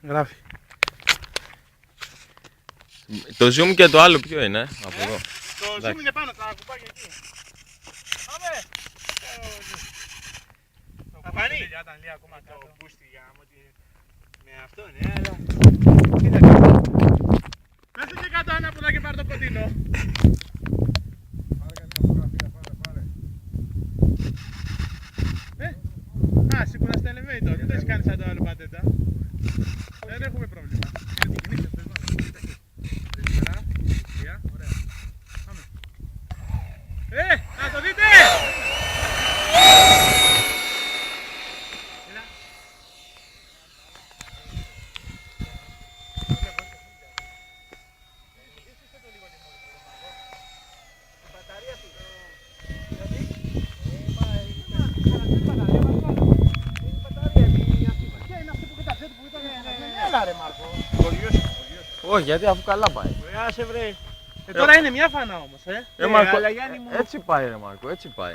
Γράφει. Το zoom και το άλλο ποιο είναι, από εδώ. Το zoom είναι πάνω, τα κουμπάκια εκεί. Πάμε! Θα φανεί. Το μπούστι για με αυτό, ναι, αλλά... Πέστε και κάτω ένα πουλά και πάρε το κοντινό. Πάρε κανένα φωτογραφία, πάρε. Α, σίγουρα στα elevator, δεν το έχεις κάνει σαν το άλλο πατέντα. Δεν έχουμε πρόβλημα. Ωραία. Πάμε. Να το δείτε! Έλα. Έλα ρε Μάρκο. Όχι, γιατί αφού καλά πάει. Άσε βρε. Τώρα είναι μια φανά όμως, Μάρκο, αλλά Γιάννη μου... έτσι πάει ρε Μάρκο, έτσι πάει.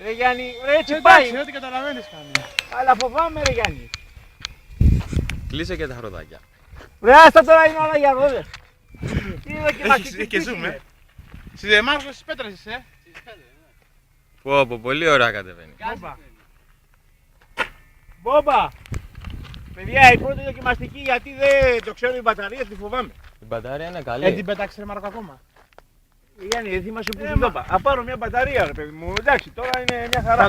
Ρε Γιάννη, ρε έτσι πάει. Ό,τι καταλαβαίνεις κάνει. Αλλά φοβάμαι ρε Γιάννη. Κλείσε και τα χρωτάκια. Ρε άστα τώρα είναι όλα για ρόδες. Τι δοκιμαστική και ζούμε. Στις Μάρκο στις πέτρες είσαι, Πω, πολύ ωραία κατεβαίνει. Μπόμπα. Παιδιά, η πρώτη δοκιμαστική γιατί δεν το ξέρω η μπαταρία, τη φοβάμαι. Η μπαταρία είναι καλή. την πέταξε ρε Μάρκο ακόμα. Γιάννη, δεν θυμάσαι που την είπα. Α, πάρω μια μπαταρία ρε παιδί μου. Εντάξει, τώρα είναι μια χαρά.